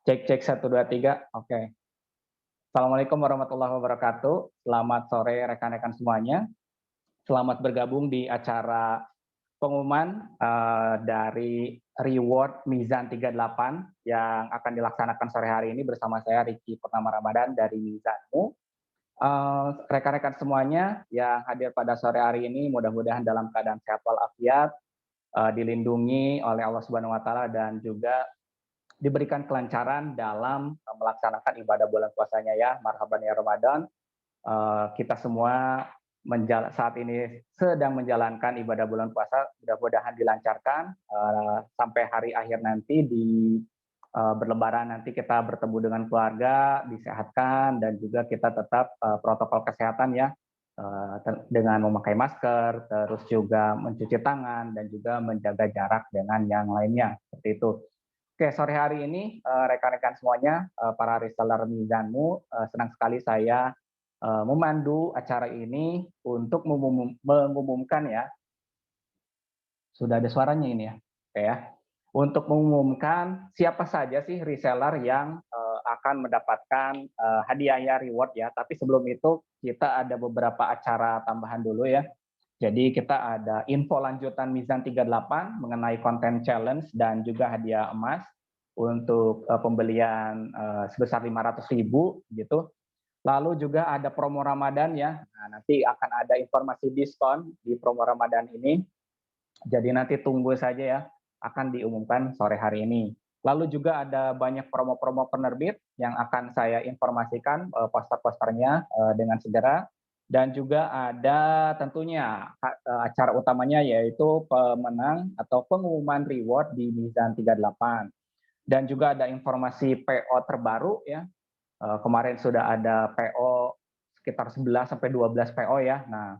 Cek cek 1 2 3. Oke. Assalamualaikum warahmatullahi wabarakatuh. Selamat sore rekan-rekan semuanya. Selamat bergabung di acara pengumuman dari reward Mizan 38 yang akan dilaksanakan sore hari ini bersama saya Riki Purnama Ramadan dari Mizanmu. Rekan-rekan semuanya yang hadir pada sore hari ini mudah-mudahan dalam keadaan sehat walafiat, dilindungi oleh Allah Subhanahu wa taala dan juga diberikan kelancaran dalam melaksanakan ibadah bulan puasanya ya. Marhaban ya Ramadan. Kita semua saat ini sedang menjalankan ibadah bulan puasa, mudah-mudahan dilancarkan sampai hari akhir nanti di berlebaran nanti kita bertemu dengan keluarga, disehatkan dan juga kita tetap protokol kesehatan ya dengan memakai masker, terus juga mencuci tangan dan juga menjaga jarak dengan yang lainnya seperti itu. Oke, sore hari ini rekan-rekan semuanya, para reseller Mizanmu, senang sekali saya memandu acara ini untuk mengumumkan ya, sudah ada suaranya ini ya, oke ya, untuk mengumumkan siapa saja sih reseller yang akan mendapatkan hadiahnya reward ya. Tapi sebelum itu kita ada beberapa acara tambahan dulu ya. Jadi kita ada info lanjutan Mizan 38 mengenai konten challenge dan juga hadiah emas untuk pembelian sebesar 500.000 gitu. Lalu juga ada promo Ramadan ya. Nah, nanti akan ada informasi diskon di promo Ramadan ini. Jadi nanti tunggu saja ya, akan diumumkan sore hari ini. Lalu juga ada banyak promo-promo penerbit yang akan saya informasikan poster-posternya dengan segera. Dan juga ada tentunya acara utamanya yaitu pemenang atau pengumuman reward di Mizan 38. Dan juga ada informasi PO terbaru ya. Kemarin sudah ada PO sekitar 11 sampai 12 PO ya. Nah,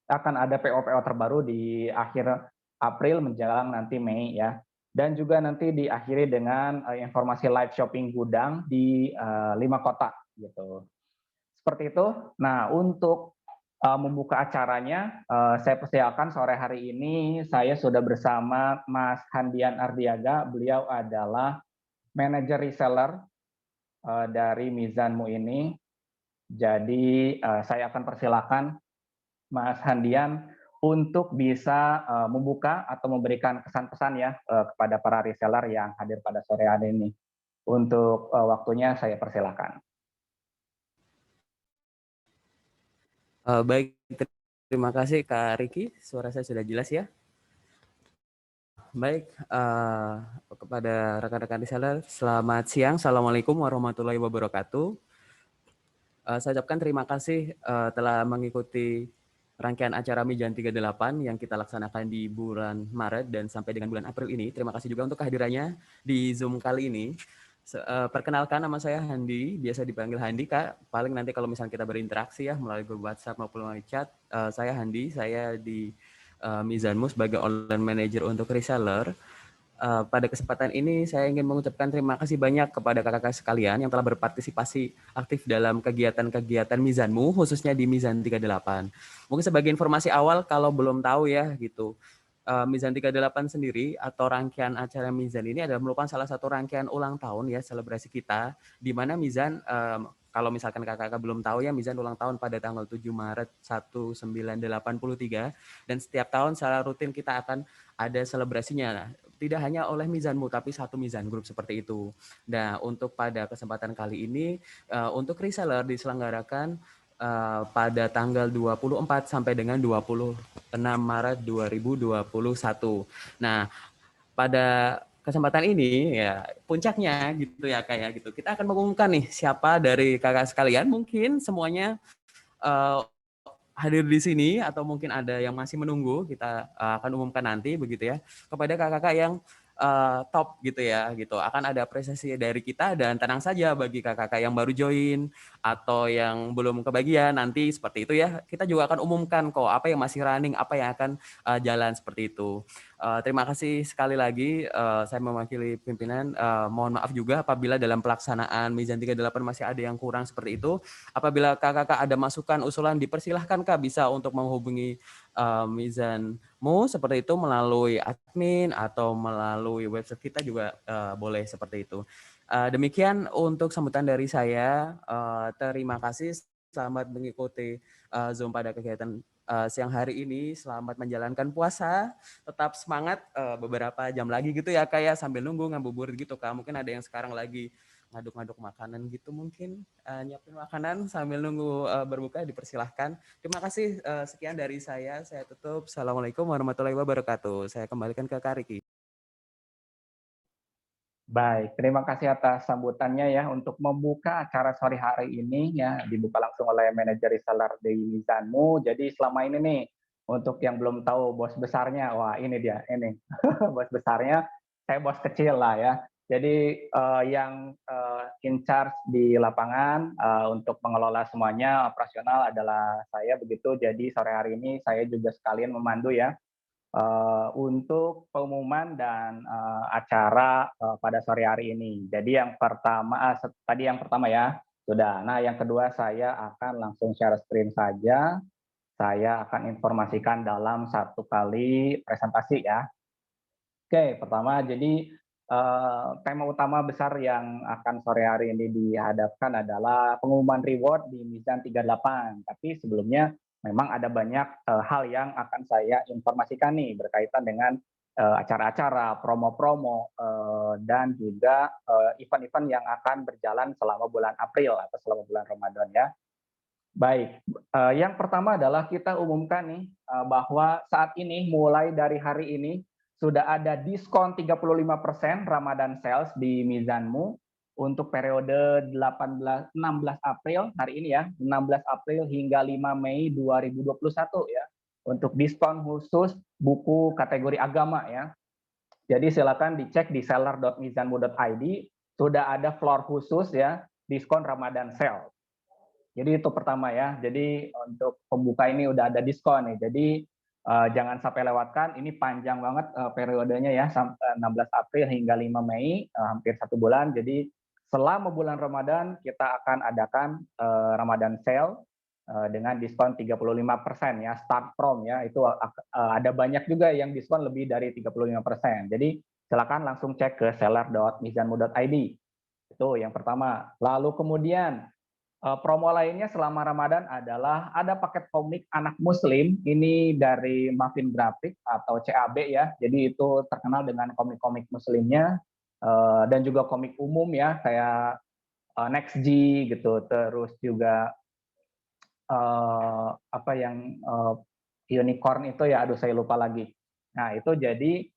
akan ada PO-PO terbaru di akhir April menjelang nanti Mei ya. Dan juga nanti diakhiri dengan informasi live shopping gudang di 5 kota gitu. Seperti itu. Nah, untuk membuka acaranya, saya persilakan sore hari ini saya sudah bersama Mas Handian Ardiaga. Beliau adalah manajer reseller dari Mizanmu ini. Jadi saya akan persilakan Mas Handian untuk bisa membuka atau memberikan kesan-pesan ya kepada para reseller yang hadir pada sore hari ini. Untuk waktunya saya persilakan. Baik, terima kasih Kak Riki, suara saya sudah jelas ya. Baik, kepada rekan-rekan reseller, selamat siang, Assalamualaikum warahmatullahi wabarakatuh. Saya ucapkan terima kasih telah mengikuti rangkaian acara Mizan 38 yang kita laksanakan di bulan Maret dan sampai dengan bulan April ini. Terima kasih juga untuk kehadirannya di Zoom kali ini. Perkenalkan, nama saya Handi, biasa dipanggil Handi Kak. Paling nanti kalau misalnya kita berinteraksi ya melalui grup WhatsApp maupun melalui chat, saya Handi, saya di Mizanmu sebagai online manager untuk reseller. Pada kesempatan ini saya ingin mengucapkan terima kasih banyak kepada kakak-kakak sekalian yang telah berpartisipasi aktif dalam kegiatan-kegiatan Mizanmu, khususnya di Mizan 38. Mungkin sebagai informasi awal kalau belum tahu ya gitu, Mizan 38 sendiri atau rangkaian acara Mizan ini adalah merupakan salah satu rangkaian ulang tahun ya selebrasi kita, di mana Mizan kalau misalkan kakak-kakak belum tahu ya, Mizan ulang tahun pada tanggal 7 Maret 1983 dan setiap tahun secara rutin kita akan ada selebrasinya. Tidak hanya oleh Mizanmu tapi satu Mizan Group seperti itu. Nah, untuk pada kesempatan kali ini untuk reseller diselenggarakan pada tanggal 24 sampai dengan 26 Maret 2021. Nah, pada kesempatan ini ya puncaknya gitu ya kayak gitu. Kita akan mengumumkan nih siapa dari kakak sekalian, mungkin semuanya hadir di sini atau mungkin ada yang masih menunggu, kita akan umumkan nanti begitu ya kepada kakak-kakak yang top gitu ya gitu. Akan ada apresiasi dari kita dan tenang saja bagi kakak-kakak yang baru join atau yang belum kebagian nanti seperti itu ya. Kita juga akan umumkan kok apa yang masih running, apa yang akan jalan seperti itu. Terima kasih sekali lagi saya mewakili pimpinan. Mohon maaf juga apabila dalam pelaksanaan Mizan 38 masih ada yang kurang seperti itu. Apabila kakak-kakak ada masukan, usulan, dipersilahkan Kak bisa untuk menghubungi Mizanmu seperti itu melalui admin atau melalui website kita juga boleh seperti itu. Demikian untuk sambutan dari saya. Terima kasih. Selamat mengikuti Zoom pada kegiatan siang hari ini. Selamat menjalankan puasa. Tetap semangat. Beberapa jam lagi gitu ya Kak ya, sambil nunggu ngabuburit gitu Kak. Mungkin ada yang sekarang lagi ngaduk-ngaduk makanan gitu mungkin. Nyiapin makanan sambil nunggu berbuka, dipersilahkan. Terima kasih. Sekian dari saya. Saya tutup. Assalamualaikum warahmatullahi wabarakatuh. Saya kembalikan ke Kak Riki. Baik, terima kasih atas sambutannya ya untuk membuka acara sore hari ini ya, dibuka langsung oleh manajer reseller di Mizanmu. Jadi selama ini nih, untuk yang belum tahu bos besarnya, wah ini dia, ini bos besarnya, saya bos kecil lah ya. Jadi yang in charge di lapangan untuk mengelola semuanya operasional adalah saya begitu. Jadi sore hari ini saya juga sekalian memandu ya untuk pengumuman dan acara pada sore hari ini. Jadi yang pertama, tadi yang pertama ya, sudah. Nah yang kedua saya akan langsung share screen saja. Saya akan informasikan dalam satu kali presentasi ya. Oke, pertama jadi tema utama besar yang akan sore hari ini dihadapkan adalah pengumuman reward di Mizan 38. Tapi sebelumnya memang ada banyak hal yang akan saya informasikan nih berkaitan dengan acara-acara, promo-promo, dan juga event-event yang akan berjalan selama bulan April atau selama bulan Ramadan ya. Baik, yang pertama adalah kita umumkan nih bahwa saat ini mulai dari hari ini sudah ada diskon 35% Ramadan Sales di Mizanmu untuk periode 16 April hari ini ya, 16 April hingga 5 Mei 2021 ya, untuk diskon khusus buku kategori agama ya. Jadi silakan dicek di seller.mizanmu.id, sudah ada floor khusus ya, diskon Ramadan Sale. Jadi itu pertama ya. Jadi untuk pembuka ini udah ada diskon nih. Jadi jangan sampai lewatkan. Ini panjang banget periodenya ya, 16 April hingga 5 Mei, hampir 1 bulan. Jadi selama bulan Ramadan kita akan adakan Ramadan Sale dengan diskon 35% ya, start from ya. Itu ada banyak juga yang diskon lebih dari 35%. Jadi silakan langsung cek ke seller.mizanmu.id. Itu yang pertama. Lalu kemudian promo lainnya selama Ramadan adalah ada paket komik anak muslim, ini dari Muffin Graphic atau CAB ya, jadi itu terkenal dengan komik-komik muslimnya, dan juga komik umum ya, kayak Next G gitu, terus juga apa yang unicorn itu ya, aduh saya lupa lagi. Nah itu jadi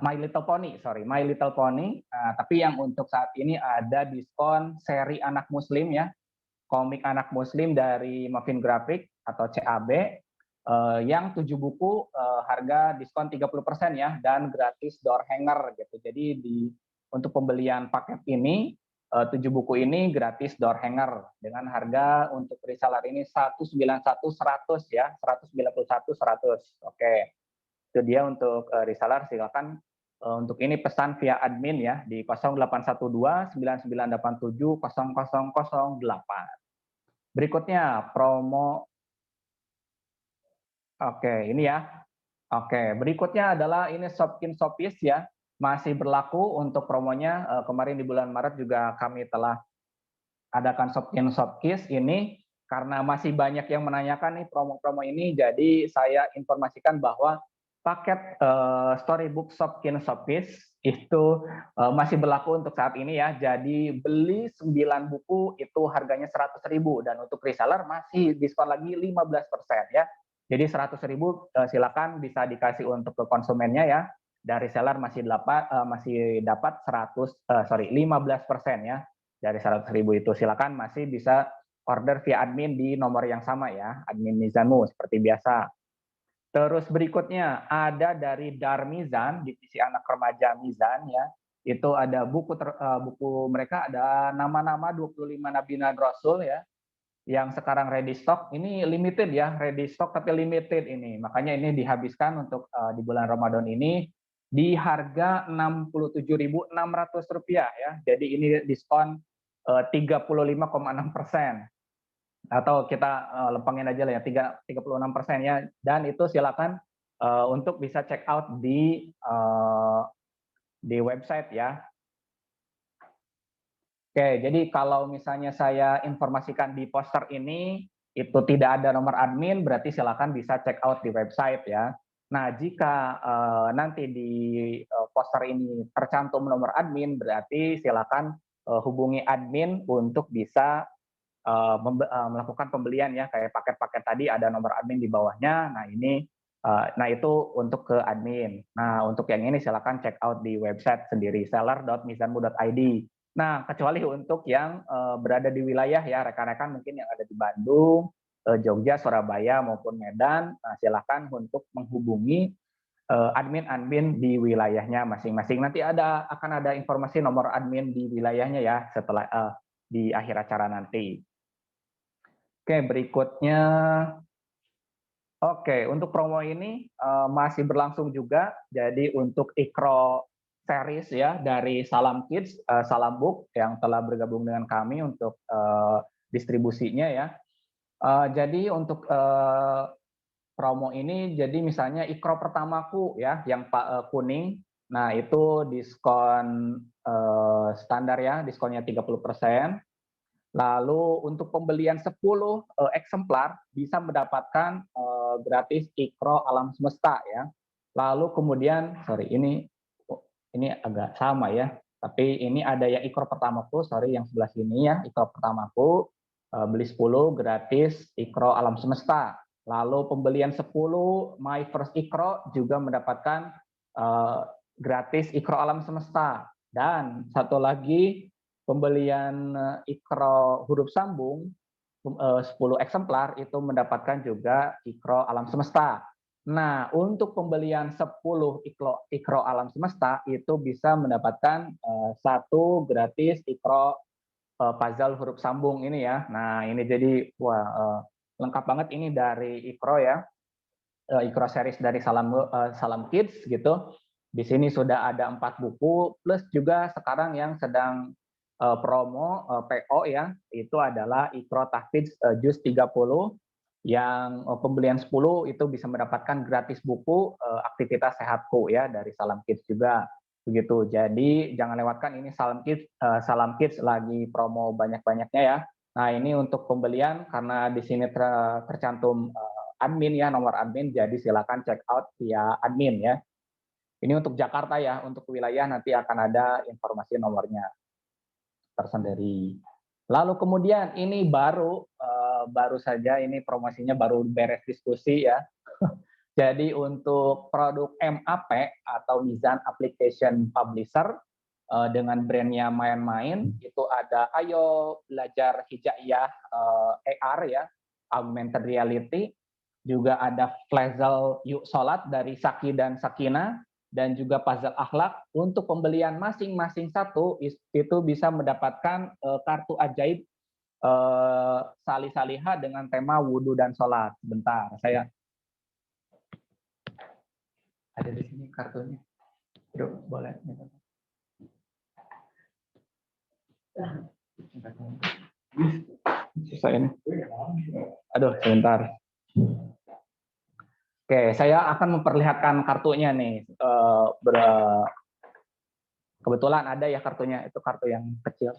My Little Pony, My Little Pony. Tapi yang untuk saat ini ada diskon seri anak muslim ya, komik anak muslim dari Muffin Graphic atau CAB, yang 7 buku harga diskon 30% ya, dan gratis door hanger gitu. Jadi untuk pembelian paket ini 7 buku ini gratis door hanger dengan harga untuk reseller ini 191.100 ya, 191.100. Oke. Itu dia untuk reseller. Silakan untuk ini pesan via admin ya di 0812 9987 0008. Berikutnya promo. Oke, ini ya. Oke, berikutnya adalah ini Shopkin Shopis ya. Masih berlaku untuk promonya. Kemarin di bulan Maret juga kami telah adakan Shopkin Shopkis ini karena masih banyak yang menanyakan nih promo-promo ini, jadi saya informasikan bahwa paket storybook Shopkin Shopkis itu masih berlaku untuk saat ini ya. Jadi beli 9 buku itu harganya 100.000 dan untuk reseller masih diskon lagi 15% ya. Jadi 100.000 silakan bisa dikasih untuk ke konsumennya ya. Dari reseller masih dapat 15% ya. Dari 100.000 itu silakan masih bisa order via admin di nomor yang sama ya, admin Mizanmu seperti biasa. Terus berikutnya ada dari Darmizan, divisi anak remaja Mizan ya. Itu ada buku mereka ada nama-nama 25 Nabi dan Rasul ya, yang sekarang ready stock. Ini limited ya, ready stock tapi limited ini. Makanya ini dihabiskan untuk di bulan Ramadan ini di harga Rp67.600 ya. Jadi ini diskon 35,6%. Atau kita lempengin aja lah ya, 36% ya. Dan itu silakan untuk bisa check out di website ya. Oke, jadi kalau misalnya saya informasikan di poster ini, itu tidak ada nomor admin, berarti silakan bisa check out di website ya. Nah, jika nanti di poster ini tercantum nomor admin, berarti silakan hubungi admin untuk bisa melakukan pembelian ya, kayak paket-paket tadi ada nomor admin di bawahnya. Nah ini, nah itu untuk ke admin. Nah untuk yang ini silakan check out di website sendiri seller.mizanmu.id. Nah kecuali untuk yang berada di wilayah ya rekan-rekan mungkin yang ada di Bandung, Jogja, Surabaya maupun Medan, nah, silakan untuk menghubungi admin-admin di wilayahnya masing-masing. Nanti akan ada informasi nomor admin di wilayahnya ya setelah di akhir acara nanti. Oke, berikutnya. Oke, untuk promo ini masih berlangsung juga. Jadi untuk Ikro series ya dari Salam Kids, Salam Book yang telah bergabung dengan kami untuk distribusinya ya. Jadi untuk promo ini, jadi misalnya Ikro pertamaku ya, yang kuning, nah itu diskon standar ya, diskonnya 30%. Lalu untuk pembelian 10 eksemplar bisa mendapatkan gratis Ikro Alam Semesta ya. Lalu kemudian, sorry ini agak sama ya, tapi ini ada yang Ikro pertamaku, sorry yang sebelah sini ya, Ikro pertamaku, beli 10 gratis Ikro Alam Semesta. Lalu pembelian 10 My First Ikro juga mendapatkan gratis Ikro Alam Semesta. Dan satu lagi, pembelian Ikro huruf sambung 10 eksemplar itu mendapatkan juga Ikro Alam Semesta. Nah, untuk pembelian 10 Ikro Alam Semesta itu bisa mendapatkan satu gratis Ikro puzzle huruf sambung ini ya. Nah, ini jadi wah lengkap banget ini dari Ikro ya. Ikro series dari Salam Kids gitu. Di sini sudah ada 4 buku plus juga sekarang yang sedang promo PO ya, itu adalah Ikro Tahfidz Juz 30 yang pembelian 10 itu bisa mendapatkan gratis buku aktivitas sehatku ya dari Salam Kids juga begitu. Jadi jangan lewatkan ini Salam Kids lagi promo banyak-banyaknya ya. Nah, ini untuk pembelian karena di sini tercantum admin ya, nomor admin, jadi silakan check out via admin ya. Ini untuk Jakarta ya, untuk wilayah nanti akan ada informasi nomornya tersendiri. Lalu kemudian ini baru saja ini promosinya baru beres diskusi ya. Jadi untuk produk MAP atau Mizan Application Publisher dengan brandnya main-main itu ada Ayo Belajar Hijaiyah AR ya, augmented reality, juga ada Flazel Yuk Sholat dari Saki dan Sakina, dan juga puzzle akhlak. Untuk pembelian masing-masing satu itu bisa mendapatkan kartu ajaib salih-salihah dengan tema wudhu dan sholat. Bentar, saya ada di sini kartunya. Aduh, boleh. Susah ini. Aduh, sebentar. Oke, saya akan memperlihatkan kartunya nih. Kebetulan ada ya kartunya, itu kartu yang kecil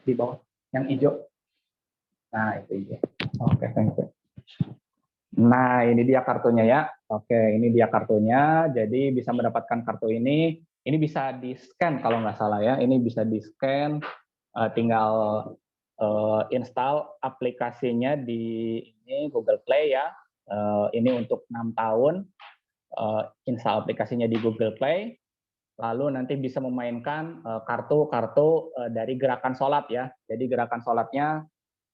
di bawah, yang hijau. Nah, itu hijau. Oke, thank you. Nah, ini dia kartunya ya. Oke, ini dia kartunya. Jadi bisa mendapatkan kartu ini. Ini bisa di-scan kalau nggak salah ya. Ini bisa di-scan, tinggal install aplikasinya di ini Google Play ya. Ini untuk 6 tahun. Install aplikasinya di Google Play. Lalu nanti bisa memainkan kartu-kartu dari gerakan sholat ya. Jadi gerakan sholatnya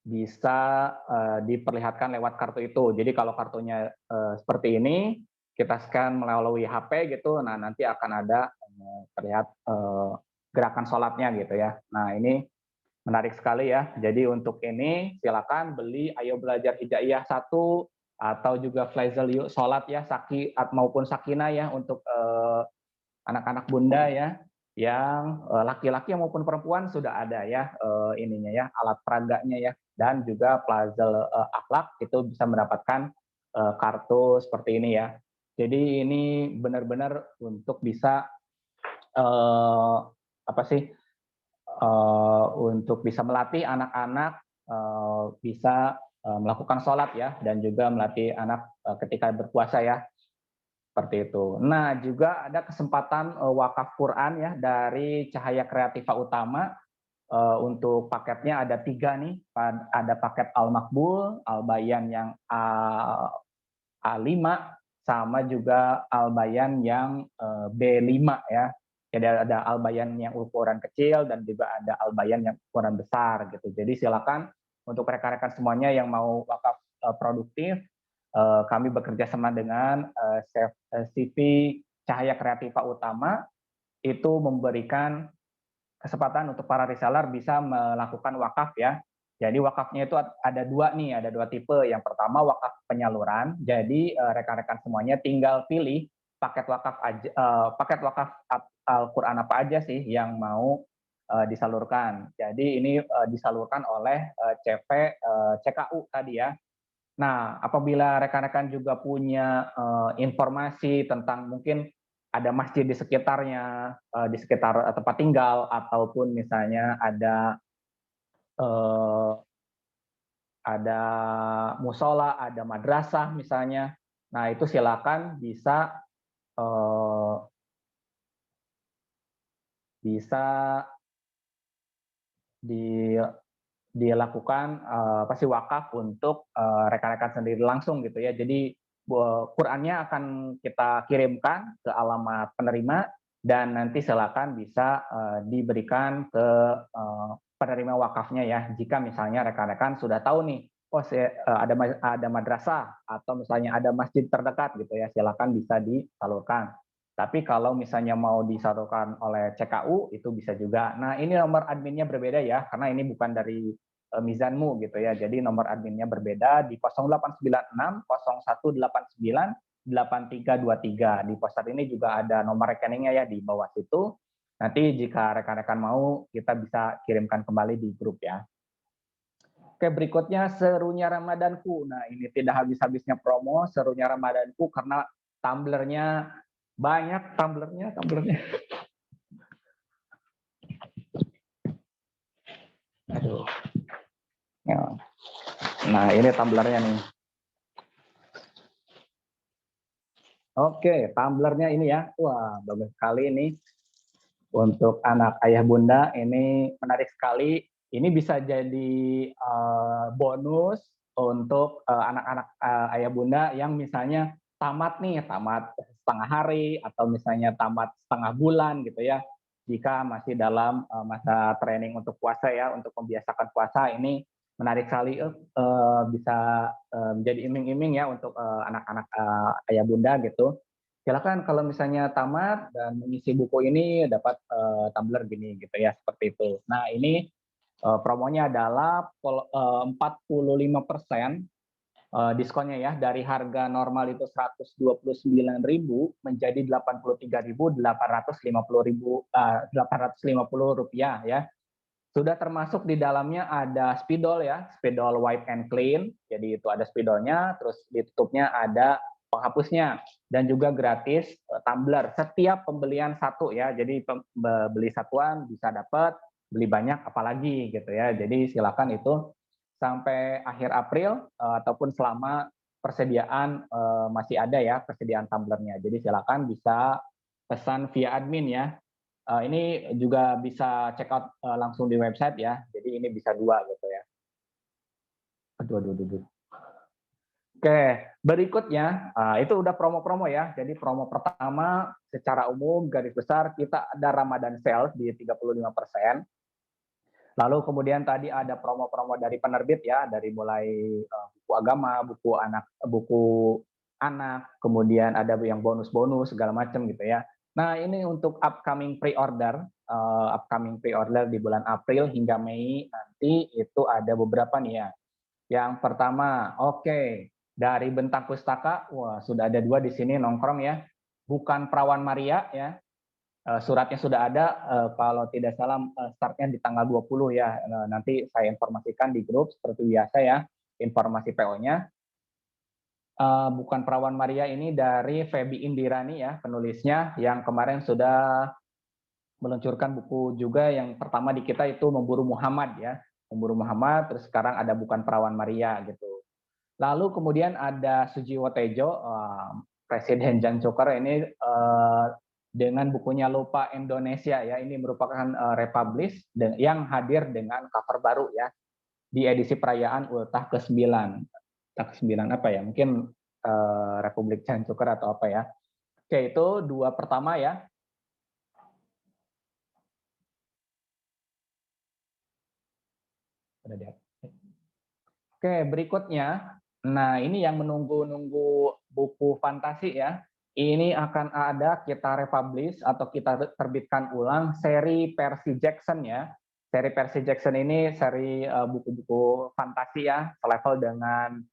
bisa diperlihatkan lewat kartu itu. Jadi kalau kartunya seperti ini, kita scan melalui HP gitu, nah nanti akan ada terlihat gerakan sholatnya gitu ya. Nah ini menarik sekali ya. Jadi untuk ini silakan beli Ayo Belajar Hijaiyah 1 atau juga Flazel Yuk Sholat ya, Saki maupun Sakina ya untuk anak-anak bunda ya, yang laki-laki maupun perempuan sudah ada ya ininya ya, alat peraganya ya, dan juga puzzle akhlak itu bisa mendapatkan kartu seperti ini ya. Jadi ini benar-benar untuk bisa apa sih untuk bisa melatih anak-anak bisa melakukan sholat ya, dan juga melatih anak ketika berpuasa ya, seperti itu. Nah, juga ada kesempatan wakaf Quran ya dari Cahaya Kreativa Utama. Untuk paketnya ada 3 nih, ada paket Al-Makbul, Al-Bayan yang A5, sama juga Al-Bayan yang B5 ya. Jadi ada Al-Bayan yang ukuran kecil dan juga ada Al-Bayan yang ukuran besar gitu. Jadi silakan untuk rekan-rekan semuanya yang mau wakaf produktif, kami bekerja sama dengan CV Cahaya Kreativa Utama, itu memberikan kesempatan untuk para reseller bisa melakukan wakaf ya. Jadi wakafnya itu ada 2 nih, ada 2 tipe. Yang pertama wakaf penyaluran. Jadi rekan-rekan semuanya tinggal pilih paket wakaf paket wakaf Al-Qur'an apa aja sih yang mau disalurkan. Jadi ini disalurkan oleh CV CKU tadi ya. Nah, apabila rekan-rekan juga punya informasi tentang mungkin ada masjid di sekitarnya, di sekitar tempat tinggal, ataupun misalnya eh, ada musola, ada madrasah misalnya. Nah, itu silakan bisa eh, bisa di dilakukan pasti wakaf untuk rekan-rekan sendiri langsung gitu ya. Jadi Qurannya akan kita kirimkan ke alamat penerima, dan nanti silakan bisa diberikan ke penerima wakafnya ya. Jika misalnya rekan-rekan sudah tahu nih, oh ada madrasah atau misalnya ada masjid terdekat gitu ya, silakan bisa disalurkan. Tapi kalau misalnya mau disalurkan oleh CKU itu bisa juga. Nah, ini nomor adminnya berbeda ya, karena ini bukan dari Mizanmu gitu ya. Jadi nomor adminnya berbeda di 0896 0189 8323. Di poster ini juga ada nomor rekeningnya ya di bawah situ. Nanti jika rekan-rekan mau, kita bisa kirimkan kembali di grup ya. Oke, berikutnya serunya Ramadanku. Nah, ini tidak habis-habisnya promo serunya Ramadanku karena tumblernya banyak, tumblernya. Aduh. Ya. Nah, ini tumblernya nih. Oke, tumblernya ini ya. Wah, bagus sekali ini. Untuk anak ayah bunda ini menarik sekali. Ini bisa jadi bonus untuk anak-anak ayah bunda yang misalnya tamat nih, tamat setengah hari atau misalnya tamat setengah bulan gitu ya. Jika masih dalam masa training untuk puasa ya, untuk membiasakan puasa, ini menarik sekali, bisa menjadi iming-iming ya untuk anak-anak ayah bunda gitu. Silakan kalau misalnya tamat dan mengisi buku ini dapat tumbler gini gitu ya, seperti itu. Nah, ini promonya adalah 45% diskonnya ya, dari harga normal itu 129.000 menjadi 83.850 rupiah ya. Sudah termasuk di dalamnya ada spidol ya, spidol wipe and clean. Jadi itu ada spidolnya, terus ditutupnya ada penghapusnya, dan juga gratis tumbler setiap pembelian satu ya. Jadi beli satuan bisa dapat, beli banyak apalagi gitu ya. Jadi silakan itu sampai akhir April ataupun selama persediaan masih ada ya, persediaan tumblernya. Jadi silakan bisa pesan via admin ya. Ini juga bisa check out langsung di website ya. Jadi ini bisa 2 gitu ya. Aduh. Oke, berikutnya itu udah promo-promo ya. Jadi promo pertama secara umum garis besar kita ada Ramadan Sales di 35%. Lalu kemudian tadi ada promo-promo dari penerbit ya, dari mulai buku agama, buku anak, kemudian ada yang bonus-bonus segala macam gitu ya. Nah, ini untuk upcoming pre-order di bulan April hingga Mei nanti itu ada beberapa nih ya. Yang pertama, oke, dari Bentang Pustaka, wah sudah ada 2 di sini nongkrong ya. Bukan Perawan Maria ya. Suratnya sudah ada, kalau tidak salah startnya di tanggal 20 ya. Nanti saya informasikan di grup seperti biasa ya, informasi PO-nya. Bukan Perawan Maria ini dari Feby Indirani ya, penulisnya yang kemarin sudah meluncurkan buku juga yang pertama di kita itu Memburu Muhammad ya. Memburu Muhammad, terus sekarang ada Bukan Perawan Maria gitu. Lalu kemudian ada Sujiwo Tejo, Presiden Jan Coker ini dengan bukunya Lupa Indonesia ya. Ini merupakan republish yang hadir dengan cover baru ya di edisi perayaan Ultah ke-9. Ultah ke-9 apa ya? Mungkin Republik Jan Coker atau apa ya. Oke, itu dua pertama ya. Oke, berikutnya. Nah, ini yang menunggu-nunggu buku fantasi ya. Ini akan ada kita republish atau kita terbitkan ulang seri Percy Jackson ya. Seri Percy Jackson ini seri buku-buku fantasi ya, selevel dengan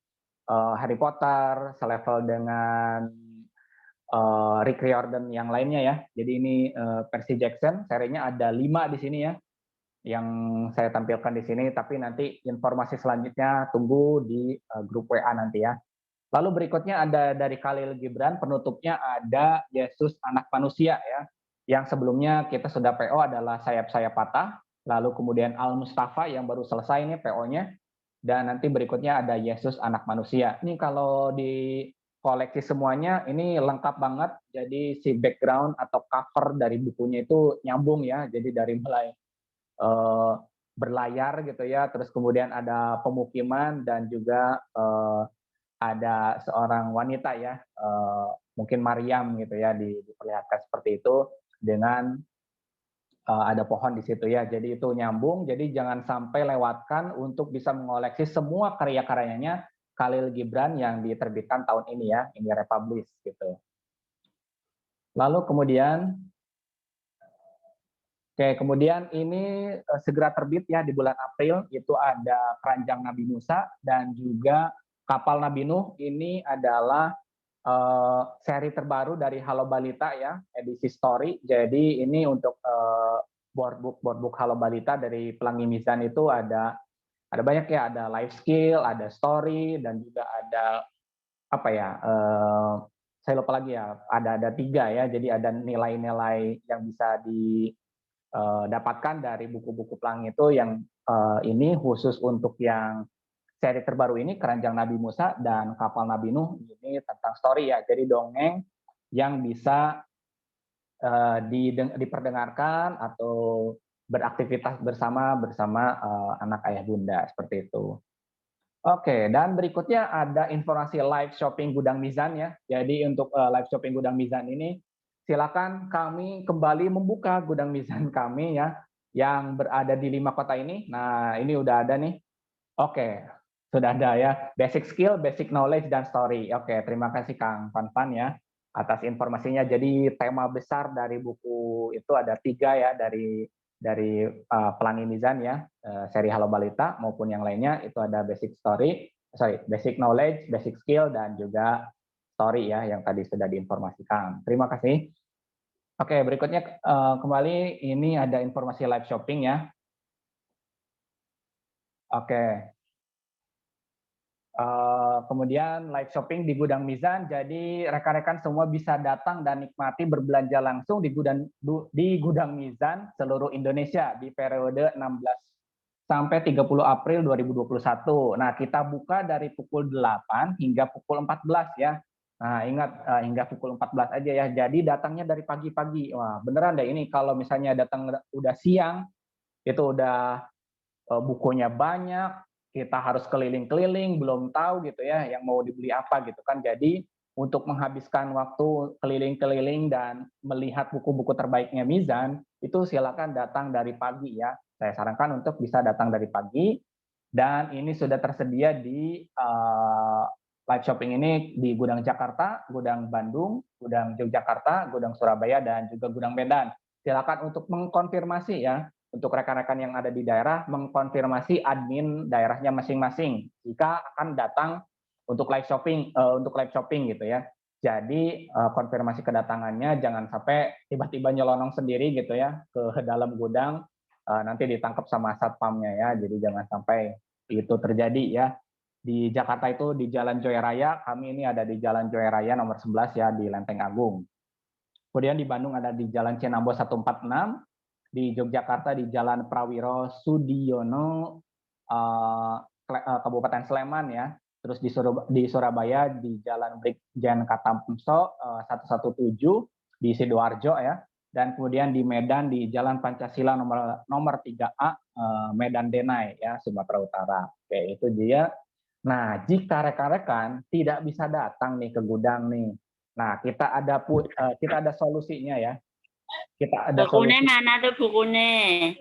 Harry Potter, selevel dengan Rick Riordan yang lainnya ya. Jadi ini Percy Jackson, serinya ada 5 di sini ya yang saya tampilkan di sini, tapi nanti informasi selanjutnya tunggu di grup WA nanti ya. Lalu berikutnya ada dari Khalil Gibran, penutupnya ada Yesus Anak Manusia ya. Yang sebelumnya kita sudah PO adalah Sayap-Sayap Patah, lalu kemudian Al Mustafa yang baru selesai ini PO-nya, dan nanti berikutnya ada Yesus Anak Manusia. Ini kalau di koleksi semuanya ini lengkap banget, jadi si background atau cover dari bukunya itu nyambung ya, jadi dari mulai berlayar gitu ya, terus kemudian ada pemukiman dan juga ada seorang wanita ya, mungkin Maryam gitu ya, diperlihatkan seperti itu dengan ada pohon di situ ya, jadi itu nyambung, jadi jangan sampai lewatkan untuk bisa mengoleksi semua karya-karyanya Khalil Gibran yang diterbitkan tahun ini ya, ini republish gitu. Lalu kemudian Oke, kemudian ini segera terbit ya di bulan April, itu ada Keranjang Nabi Musa dan juga Kapal Nabi Nuh. Ini adalah seri terbaru dari Halo Balita ya, edisi story. Jadi ini untuk board book Halo Balita dari Pelangi Mizan itu ada banyak ya, ada life skill, ada story, dan juga ada apa ya? Saya lupa lagi ya, ada 3 ya. Jadi ada nilai-nilai yang bisa dapatkan dari buku-buku Pelangi itu yang ini khusus untuk yang seri terbaru ini Keranjang Nabi Musa dan Kapal Nabi Nuh, ini tentang story ya, jadi dongeng yang bisa diperdengarkan atau beraktivitas bersama anak ayah bunda seperti itu. Oke, dan berikutnya ada informasi live shopping Gudang Mizan ya. Jadi untuk live shopping Gudang Mizan ini, silakan kami kembali membuka Gudang Mizan kami ya, yang berada di 5 kota ini. Nah, ini udah ada nih. Oke, sudah ada ya. Basic skill, basic knowledge, dan story. Oke, terima kasih Kang Fanfan ya atas informasinya. Jadi tema besar dari buku itu ada 3 ya, dari Pelangi Mizan ya, seri Halo Balita maupun yang lainnya, itu ada basic knowledge, basic skill, dan juga story ya yang tadi sudah diinformasikan. Terima kasih. Oke, berikutnya kembali ini ada informasi live shopping ya. Oke. Kemudian live shopping di Gudang Mizan, jadi rekan-rekan semua bisa datang dan nikmati berbelanja langsung di Gudang Mizan seluruh Indonesia di periode 16 sampai 30 April 2021. Nah, kita buka dari pukul 8 hingga pukul 14 ya. Nah, ingat hingga pukul 14 aja ya. Jadi datangnya dari pagi-pagi. Wah, beneran deh ini kalau misalnya datang udah siang, itu udah bukunya banyak, kita harus keliling-keliling, belum tahu gitu ya yang mau dibeli apa gitu kan. Jadi untuk menghabiskan waktu keliling-keliling dan melihat buku-buku terbaiknya Mizan, itu silakan datang dari pagi ya. Saya sarankan untuk bisa datang dari pagi, dan ini sudah tersedia di live shopping ini di Gudang Jakarta, Gudang Bandung, Gudang Yogyakarta, Gudang Surabaya, dan juga Gudang Medan. Silakan untuk mengkonfirmasi ya, untuk rekan-rekan yang ada di daerah, mengkonfirmasi admin daerahnya masing-masing jika akan datang untuk live shopping gitu ya. Jadi konfirmasi kedatangannya, jangan sampai tiba-tiba nyelonong sendiri gitu ya ke dalam gudang, nanti ditangkap sama satpamnya ya. Jadi jangan sampai itu terjadi ya. Di Jakarta itu di Jalan Joya Raya, kami ini ada di Jalan Joya Raya nomor 11 ya, di Lenteng Agung. Kemudian di Bandung ada di Jalan Cinambo 146, di Yogyakarta di Jalan Prawiro Sudiono, Kabupaten Sleman ya. Terus di Surabaya di Jalan Brigjen Katamso 117 di Sidoarjo ya. Dan kemudian di Medan di Jalan Pancasila nomor 3A Medan Denai ya, Sumatera Utara. Oke, itu dia. Nah, jika rekan-rekan tidak bisa datang nih ke gudang nih. Nah, kita ada solusinya ya. Kita ada Bukunya solusi. mana tuh bukunya?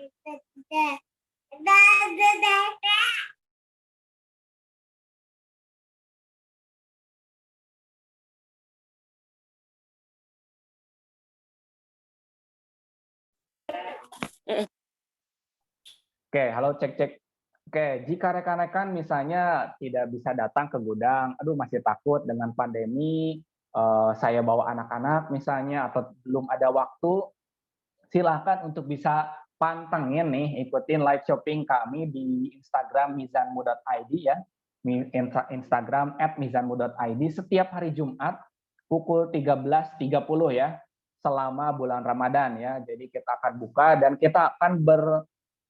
Oke, halo cek. Oke, jika rekan-rekan misalnya tidak bisa datang ke gudang, aduh masih takut dengan pandemi, saya bawa anak-anak misalnya, atau belum ada waktu, silahkan untuk bisa pantengin nih, ikutin live shopping kami di Instagram mizanmu.id ya, Instagram @mizanmu.id setiap hari Jumat pukul 13.30 ya, selama bulan Ramadan ya. Jadi kita akan buka dan kita akan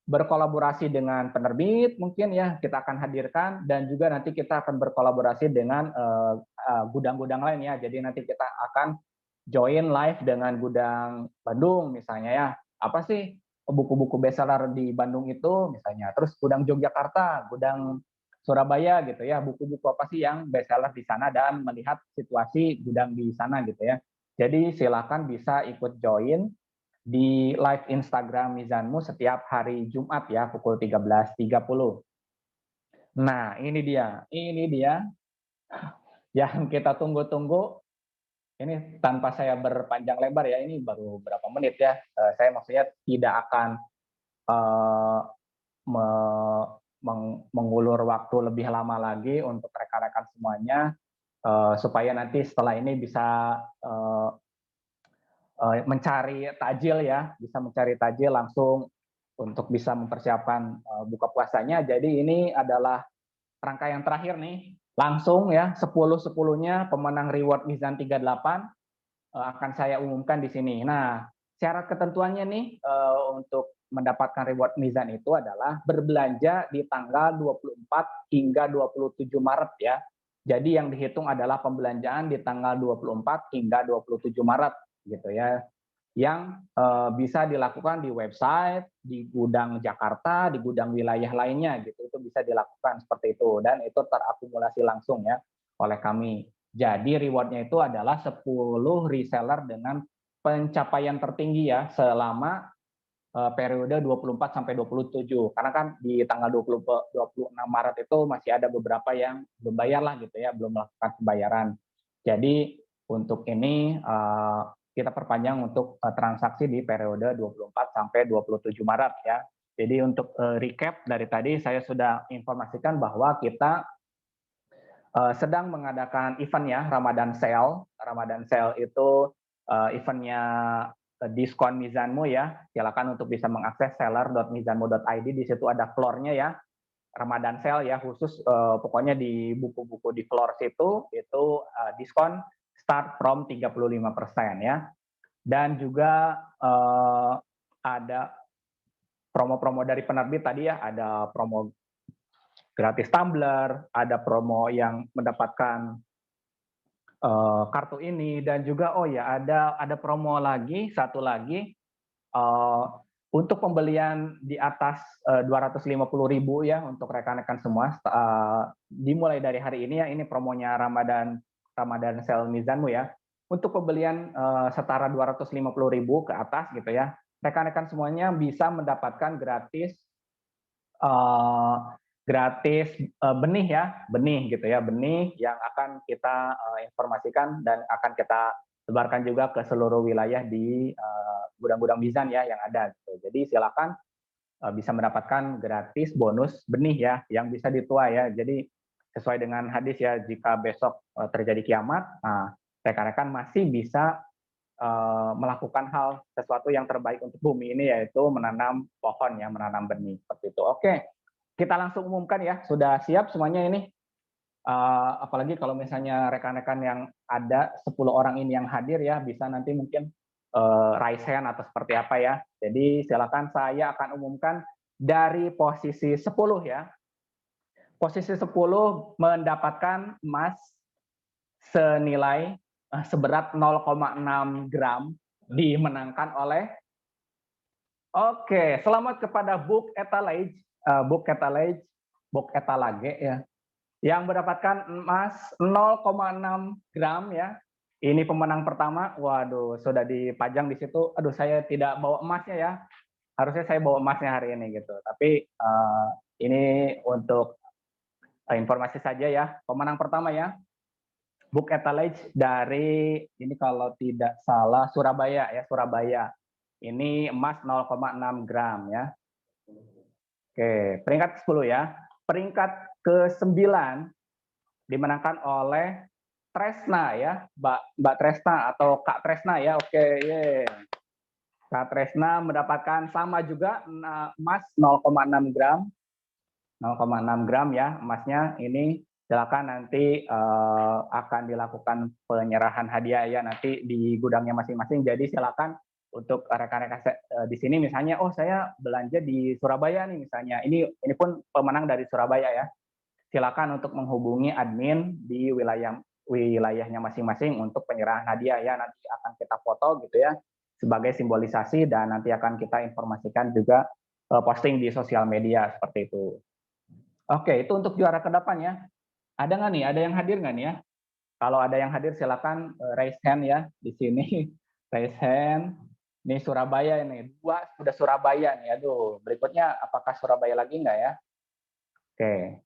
berkolaborasi dengan penerbit mungkin ya, kita akan hadirkan, dan juga nanti kita akan berkolaborasi dengan gudang-gudang lain ya. Jadi nanti kita akan join live dengan gudang Bandung misalnya ya. Apa sih buku-buku bestseller di Bandung itu misalnya. Terus gudang Yogyakarta, gudang Surabaya gitu ya. Buku-buku apa sih yang bestseller di sana dan melihat situasi gudang di sana gitu ya. Jadi silakan bisa ikut join di live Instagram Mizanmu setiap hari Jumat ya pukul 13.30. Nah, ini dia yang kita tunggu-tunggu. Ini tanpa saya berpanjang lebar ya, ini baru berapa menit ya. Saya maksudnya tidak akan mengulur waktu lebih lama lagi untuk rekan-rekan semuanya, supaya nanti setelah ini bisa mencari takjil ya, bisa mencari takjil langsung untuk bisa mempersiapkan buka puasanya. Jadi ini adalah rangkaian terakhir nih, langsung ya 10-10-nya pemenang reward Mizan 38 akan saya umumkan di sini. Nah, syarat ketentuannya nih untuk mendapatkan reward Mizan itu adalah berbelanja di tanggal 24 hingga 27 Maret ya. Jadi yang dihitung adalah pembelanjaan di tanggal 24 hingga 27 Maret gitu ya. Yang bisa dilakukan di website, di gudang Jakarta, di gudang wilayah lainnya gitu. Itu bisa dilakukan seperti itu dan itu terakumulasi langsung ya oleh kami. Jadi rewardnya itu adalah 10 reseller dengan pencapaian tertinggi ya selama periode 24 sampai 27. Karena kan di tanggal 26 Maret itu masih ada beberapa yang belum bayar lah gitu ya, belum melakukan pembayaran. Jadi untuk ini kita perpanjang untuk transaksi di periode 24 sampai 27 Maret ya. Jadi untuk recap dari tadi saya sudah informasikan bahwa kita sedang mengadakan event ya, Ramadan Sale. Ramadan Sale itu eventnya diskon Mizanmu ya. Silakan untuk bisa mengakses seller.mizanmu.id. Di situ ada floor-nya ya. Ramadan Sale ya, khusus pokoknya di buku-buku di floor situ itu diskon start from 35% ya. Dan juga ada promo-promo dari penerbit tadi ya, ada promo gratis tumbler, ada promo yang mendapatkan kartu ini, dan juga oh ya ada promo lagi, satu lagi untuk pembelian di atas 250.000 ya untuk rekan-rekan semua, dimulai dari hari ini ya, ini promonya Ramadan Sale Mizanmu ya. Untuk pembelian setara 250.000 ke atas gitu ya, rekan-rekan semuanya bisa mendapatkan gratis benih ya, benih gitu ya, benih yang akan kita informasikan dan akan kita sebarkan juga ke seluruh wilayah di gudang-gudang Mizan ya yang ada gitu. Jadi silakan bisa mendapatkan gratis bonus benih ya yang bisa dituai ya. Jadi sesuai dengan hadis ya, jika besok terjadi kiamat, nah rekan-rekan masih bisa melakukan hal sesuatu yang terbaik untuk bumi ini, yaitu menanam pohon ya, menanam benih seperti itu. Oke, kita langsung umumkan ya, sudah siap semuanya ini. Apalagi kalau misalnya rekan-rekan yang ada 10 orang ini yang hadir ya, bisa nanti mungkin raise hand atau seperti apa ya. Jadi silakan saya akan umumkan dari posisi 10 ya. Posisi 10 mendapatkan emas senilai seberat 0,6 gram dimenangkan oleh Oke, selamat kepada Buk Etalage, Buk Etalage ya, yang mendapatkan emas 0,6 gram ya. Ini pemenang pertama. Waduh, sudah dipajang di situ. Aduh, saya tidak bawa emasnya ya. Harusnya saya bawa emasnya hari ini gitu. Tapi ini untuk informasi saja ya. Pemenang pertama ya, Buk Etalage dari ini kalau tidak salah Surabaya ya, Surabaya. Ini emas 0,6 gram ya. Oke, peringkat 10 ya. Peringkat ke-9 dimenangkan oleh Tresna ya, Mbak Tresna atau Kak Tresna ya. Oke, yeah. Kak Tresna mendapatkan sama juga emas 0,6 gram. 0,6 gram ya emasnya. Ini silakan nanti akan dilakukan penyerahan hadiah ya nanti di gudangnya masing-masing. Jadi silakan untuk rekan-rekan di sini misalnya, oh saya belanja di Surabaya nih misalnya. Ini pun pemenang dari Surabaya ya. Silakan untuk menghubungi admin di wilayahnya masing-masing untuk penyerahan hadiah ya. Nanti akan kita foto gitu ya sebagai simbolisasi dan nanti akan kita informasikan juga posting di sosial media seperti itu. Oke, itu untuk juara ke-8 ya. Ada nggak nih? Ada yang hadir nggak nih ya? Kalau ada yang hadir silakan raise hand ya di sini. Raise hand. Ini Surabaya ini. 2 sudah Surabaya nih. Aduh, berikutnya apakah Surabaya lagi nggak ya? Oke.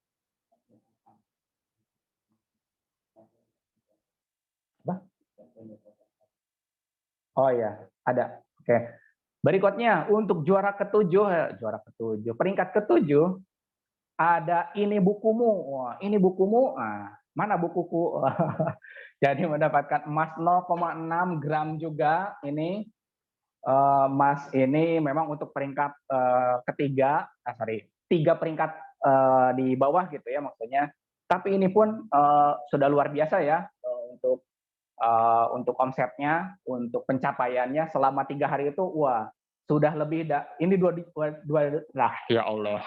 Oh ya, ada. Oke. Berikutnya untuk juara ke-7, peringkat ke-7 ada ini bukumu. Wah, ini bukumu. Mana bukuku? Jadi mendapatkan emas 0,6 gram juga ini. Mas ini memang untuk peringkat ketiga, 3 peringkat di bawah gitu ya maksudnya. Tapi ini pun sudah luar biasa ya untuk omsetnya, untuk pencapaiannya selama 3 hari itu, wah sudah lebih ini lah ya Allah.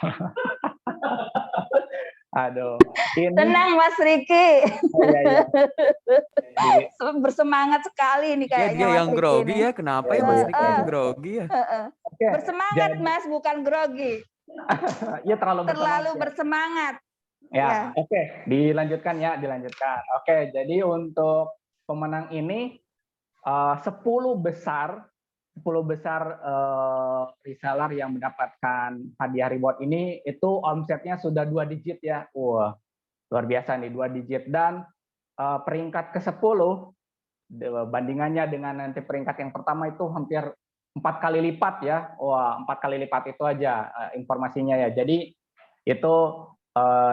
Aduh, ini tenang Mas Riki. Oh, iya. Bersemangat sekali nih kayaknya dia Mas yang Riki grogi ini. Ya, kenapa ya Mas Riki yang grogi ya? Okay. Bersemangat Mas, bukan grogi. Iya terlalu bersemangat. Ya, oke, dilanjutkan. Oke, jadi untuk pemenang ini 10 besar reseller yang mendapatkan hadiah reward ini itu omsetnya sudah 2 digit ya. Wah, luar biasa nih 2 digit dan peringkat ke-10 bandingannya dengan nanti peringkat yang pertama itu hampir 4 kali lipat ya. Wah, 4 kali lipat itu aja informasinya ya. Jadi itu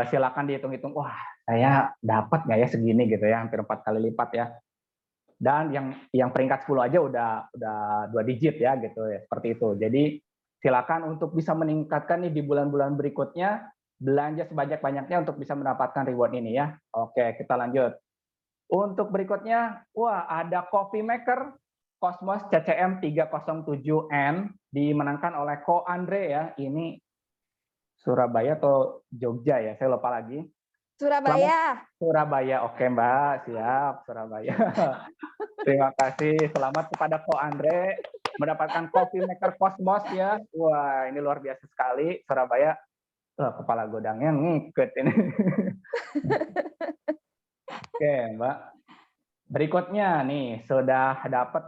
silakan dihitung-hitung. Wah, saya dapat nggak ya segini gitu ya, hampir 4 kali lipat ya. Dan yang peringkat 10 aja udah 2 digit ya gitu ya, seperti itu. Jadi silakan untuk bisa meningkatkan nih di bulan-bulan berikutnya, belanja sebanyak-banyaknya untuk bisa mendapatkan reward ini ya. Oke, kita lanjut. Untuk berikutnya, wah ada coffee maker Cosmos CCM 307N dimenangkan oleh Ko Andre ya. Ini Surabaya atau Jogja ya, saya lupa lagi. Surabaya. Surabaya, oke Mbak, siap Surabaya. Terima kasih, selamat kepada Ko Andre mendapatkan coffee maker Cosmos ya. Wah, ini luar biasa sekali Surabaya. Kepala godangnya ngikut ini. Oke Mbak. Berikutnya nih sudah dapat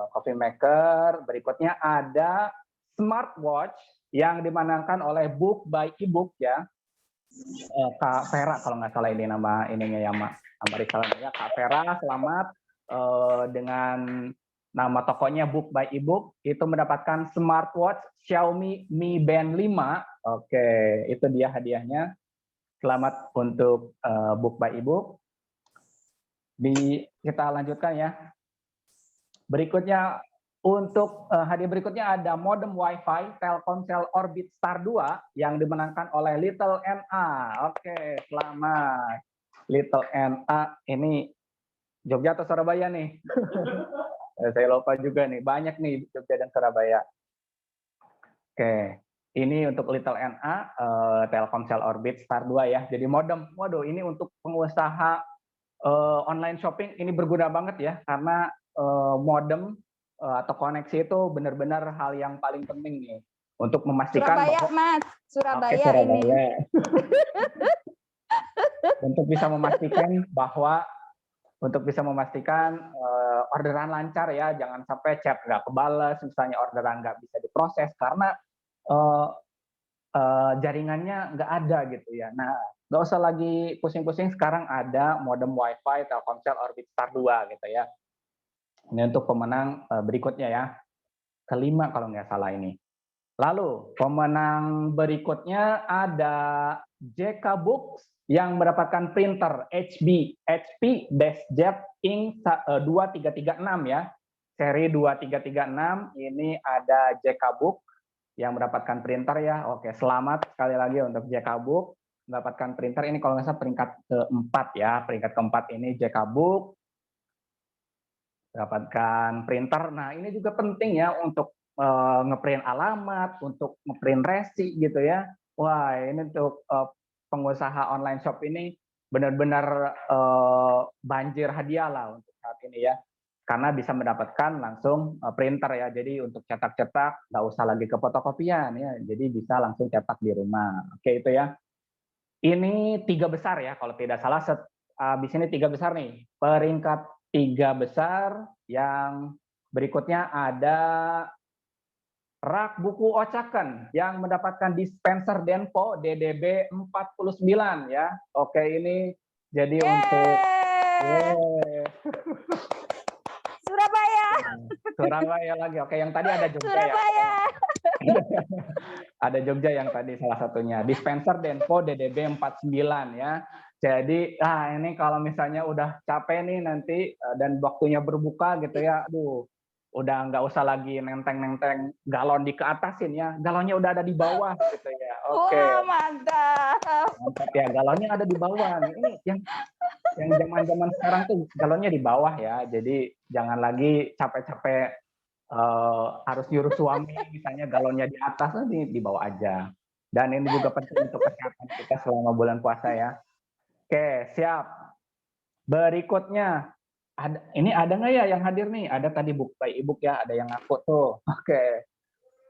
coffee maker. Berikutnya ada smartwatch yang dimenangkan oleh Book by eBook ya. Kak Vera kalau nggak salah ini nama ininya ya Mak. Nama risalahnya Kak Vera, selamat dengan nama tokonya Book by eBook itu mendapatkan smartwatch Xiaomi Mi Band 5. Oke, itu dia hadiahnya. Selamat untuk Book by eBook. Kita lanjutkan ya. Berikutnya untuk hadiah berikutnya ada modem WiFi Telkomsel Orbit Star 2 yang dimenangkan oleh Little NA. Oke, selamat. Little NA ini Jogja atau Surabaya nih? Saya lupa juga nih, banyak nih Jogja dan Surabaya. Oke, ini untuk Little NA, Telkomsel Orbit Star 2 ya. Jadi modem, waduh ini untuk pengusaha online shopping ini berguna banget ya, karena modem atau koneksi itu benar-benar hal yang paling penting nih untuk memastikan Surabaya, bahwa Mas. Surabaya, Oke, Surabaya. ini. Untuk bisa memastikan orderan lancar ya, jangan sampai chat nggak kebales, misalnya orderan nggak bisa diproses karena jaringannya nggak ada gitu ya. Nah, nggak usah lagi pusing-pusing, sekarang ada modem WiFi Telkomsel Orbit Star 2 gitu ya. Ini untuk pemenang berikutnya ya, kelima kalau nggak salah ini. Lalu pemenang berikutnya ada JK Books yang mendapatkan printer HP DeskJet Ink 2336 ya, seri 2336. Ini ada JK Books yang mendapatkan printer ya. Oke, selamat sekali lagi untuk JK Books mendapatkan printer. Ini kalau nggak salah peringkat keempat ya, peringkat keempat ini JK Books dapatkan printer. Nah, ini juga penting ya untuk ngeprint alamat, untuk ngeprint resi gitu ya. Wah, ini untuk pengusaha online shop ini benar-benar banjir hadiah lah untuk saat ini ya. Karena bisa mendapatkan langsung printer ya. Jadi untuk cetak-cetak nggak usah lagi ke fotokopian ya. Jadi bisa langsung cetak di rumah. Oke, itu ya. Ini 3 besar ya, kalau tidak salah. Habis ini 3 besar nih. Peringkat 3 besar yang berikutnya ada rak buku Ocaken yang mendapatkan dispenser Denpo DDB 49 ya. Oke, ini jadi untuk Surabaya. Surabaya lagi. Oke, yang tadi ada Jogja Surabaya. ya. Ada Jogja yang tadi salah satunya. Dispenser Denpo DDB 49 ya. Jadi, ini kalau misalnya udah capek nih nanti dan waktunya berbuka gitu ya, aduh, udah nggak usah lagi nenteng-nenteng galon di keatasin ya, galonnya udah ada di bawah gitu ya. Oke. Wah, mantap. Mantap ya, galonnya ada di bawah nih. Ini yang zaman-zaman sekarang tuh galonnya di bawah ya. Jadi jangan lagi capek-capek harus nyuruh suami misalnya galonnya di atas, nanti di bawah aja. Dan ini juga penting untuk kesehatan kita selama bulan puasa ya. Oke, siap. Berikutnya, ini ada nggak ya yang hadir nih? Ada tadi book by ebook ya, ada yang ngaku tuh. Oke,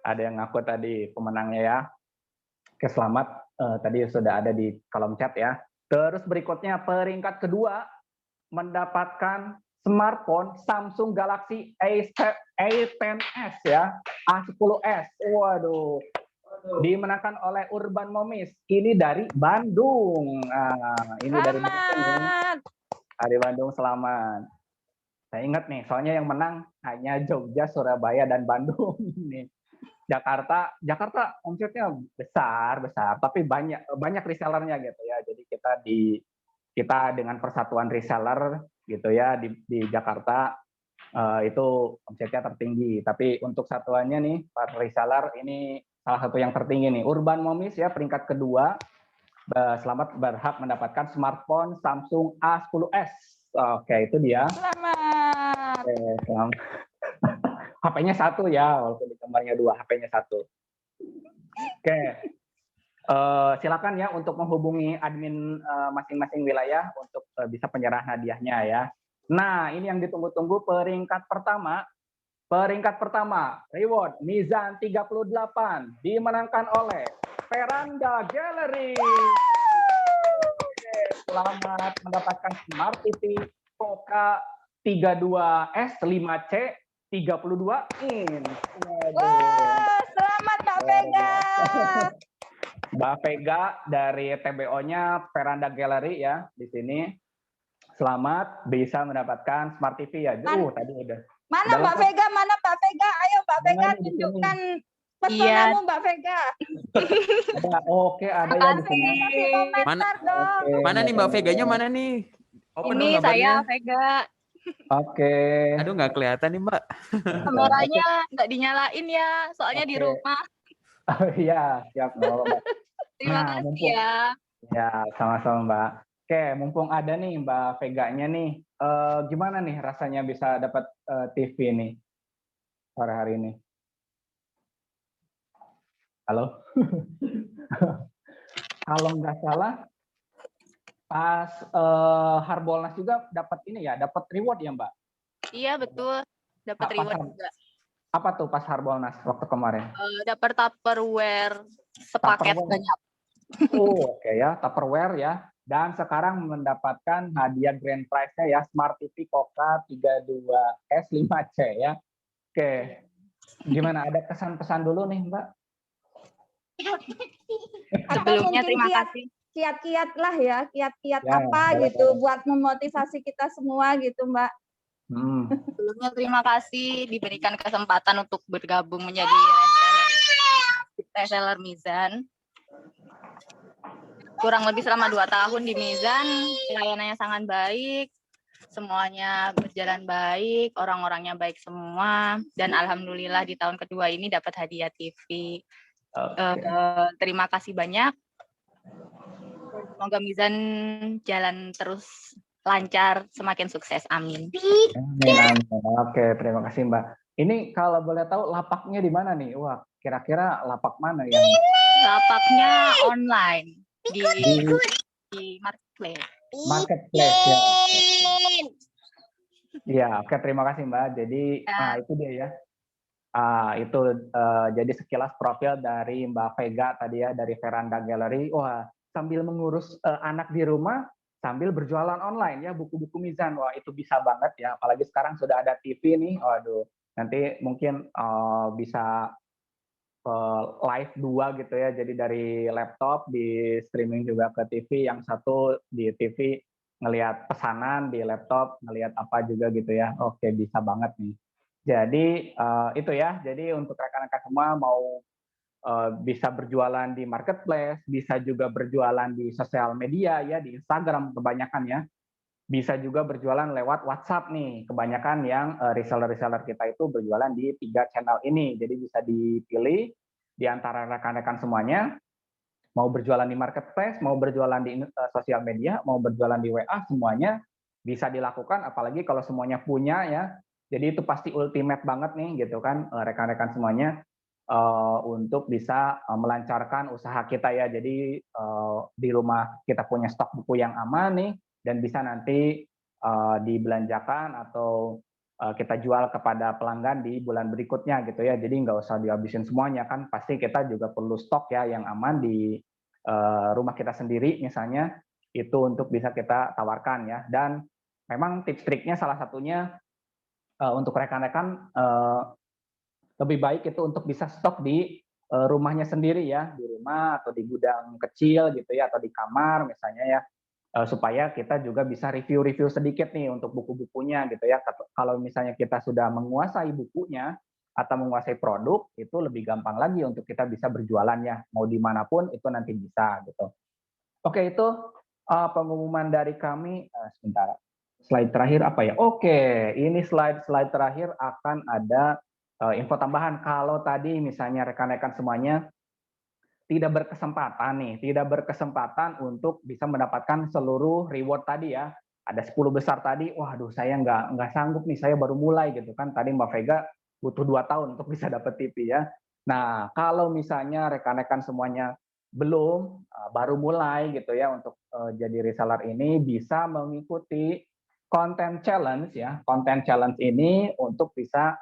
ada yang ngaku tadi pemenangnya ya. Oke, selamat. Tadi sudah ada di kolom chat ya. Terus berikutnya peringkat kedua mendapatkan smartphone Samsung Galaxy A10s ya, A10s. Waduh. Dimenangkan oleh Urban Momis. Ini dari Bandung. Nah, ini dari Bandung. Dari Bandung, selamat. Saya ingat nih, soalnya yang menang hanya Jogja, Surabaya, dan Bandung. Nih. Jakarta omsetnya besar, tapi banyak resellernya gitu ya. Jadi kita dengan persatuan reseller gitu ya di Jakarta itu omsetnya tertinggi. Tapi untuk satuannya nih, para reseller ini salah satu yang tertinggi nih. Urban Momis ya, peringkat kedua. Selamat, berhak mendapatkan smartphone Samsung A10s. Oke, itu dia. Selamat. Oke, selamat. HP-nya 1 ya, walaupun di kamarnya 2, HP-nya 1. Oke. Silakan ya untuk menghubungi admin masing-masing wilayah untuk bisa penyerahan hadiahnya ya. Nah, ini yang ditunggu-tunggu peringkat pertama. Peringkat pertama, reward Mizan 38 dimenangkan oleh Veranda Gallery. Oke, selamat mendapatkan Smart TV Poca 32S 5C 32 in. Wah, selamat Mbak Vega. Mbak Vega dari TBO-nya Veranda Gallery ya di sini. Selamat bisa mendapatkan Smart TV ya. Tadi udah. Mana Mbak Vega? Mana Mbak Vega? Ayo Mbak Vega tunjukkan pesonamu Mbak Vega. Oke, ada ya di sini. Kasih komentar dong. Mana nih Mbak Veganya, mana nih? Open ini saya Vega. Oke. Aduh, nggak kelihatan nih Mbak. Kameranya nggak dinyalain ya, soalnya di rumah. Oh iya, siap Mbak. Terima kasih ya. Ya, sama-sama Mbak. Oke, mumpung ada nih Mbak Veganya nih, gimana nih rasanya bisa dapat TV nih sore hari ini? Halo? Kalau nggak salah pas Harbolnas juga dapat ini ya, dapat reward ya Mbak? Iya betul, dapat reward juga. Apa tuh pas Harbolnas waktu kemarin? Dapat Tupperware sepaket banyak. Oh, oke ya, Tupperware ya. Dan sekarang mendapatkan hadiah grand prize-nya ya, Smart TV Koka 32S 5C ya. Oke. Gimana, ada kesan-pesan dulu nih Mbak? Sebelumnya terima kasih. Kiat-kiat lah ya, kiat-kiat apa gitu buat memotivasi kita semua gitu Mbak. Sebelumnya terima kasih diberikan kesempatan untuk bergabung menjadi reseller Mizan. Kurang lebih selama 2 tahun di Mizan, pelayanannya sangat baik, semuanya berjalan baik, orang-orangnya baik semua, dan alhamdulillah di tahun kedua ini dapat hadiah TV. Terima kasih banyak. Semoga Mizan jalan terus lancar, semakin sukses. Amin. Amin. Oke, terima kasih Mbak. Ini kalau boleh tahu lapaknya di mana nih? Wah, kira-kira lapak mana yang? Lapaknya online di marketplace. Marketplace ya. Iya, oke, terima kasih Mbak. Jadi itu dia ya. Itu jadi sekilas profil dari Mbak Vega tadi ya, dari Veranda Gallery. Wah, sambil mengurus anak di rumah sambil berjualan online ya, buku-buku Mizan. Wah, itu bisa banget ya, apalagi sekarang sudah ada TV nih. Waduh, nanti mungkin bisa live 2 gitu ya, jadi dari laptop di streaming juga ke TV, yang satu di TV ngelihat pesanan, di laptop ngelihat apa juga gitu ya. Oke, bisa banget nih. Jadi itu ya, jadi untuk rekan-rekan semua mau bisa berjualan di marketplace, bisa juga berjualan di sosial media ya, di Instagram kebanyakan ya. Bisa juga berjualan lewat WhatsApp nih, kebanyakan yang reseller-reseller kita itu berjualan di 3 channel ini. Jadi bisa dipilih di antara rekan-rekan semuanya, mau berjualan di marketplace, mau berjualan di sosial media, mau berjualan di WA, semuanya bisa dilakukan, apalagi kalau semuanya punya ya. Jadi itu pasti ultimate banget nih gitu kan, rekan-rekan semuanya untuk bisa melancarkan usaha kita ya. Jadi di rumah kita punya stok buku yang aman nih, dan bisa nanti dibelanjakan atau kita jual kepada pelanggan di bulan berikutnya gitu ya. Jadi nggak usah dihabisin semuanya kan, pasti kita juga perlu stok ya yang aman di rumah kita sendiri misalnya, itu untuk bisa kita tawarkan ya. Dan memang tips triknya salah satunya untuk rekan-rekan lebih baik itu untuk bisa stok di rumahnya sendiri ya, di rumah atau di gudang kecil gitu ya, atau di kamar misalnya ya, supaya kita juga bisa review-review sedikit nih untuk buku-bukunya gitu ya. Kalau misalnya kita sudah menguasai bukunya atau menguasai produk, itu lebih gampang lagi untuk kita bisa berjualannya, mau dimanapun itu nanti bisa gitu. Oke, itu pengumuman dari kami. Sebentar, slide terakhir apa ya? Oke, ini slide terakhir akan ada info tambahan. Kalau tadi misalnya rekan-rekan semuanya tidak berkesempatan untuk bisa mendapatkan seluruh reward tadi ya, ada 10 besar tadi, waduh saya nggak sanggup nih, saya baru mulai gitu kan, tadi Mbak Vega butuh 2 tahun untuk bisa dapat TV ya. Nah, kalau misalnya rekan-rekan semuanya belum, baru mulai gitu ya untuk jadi reseller ini, bisa mengikuti content challenge ya. Content challenge ini untuk bisa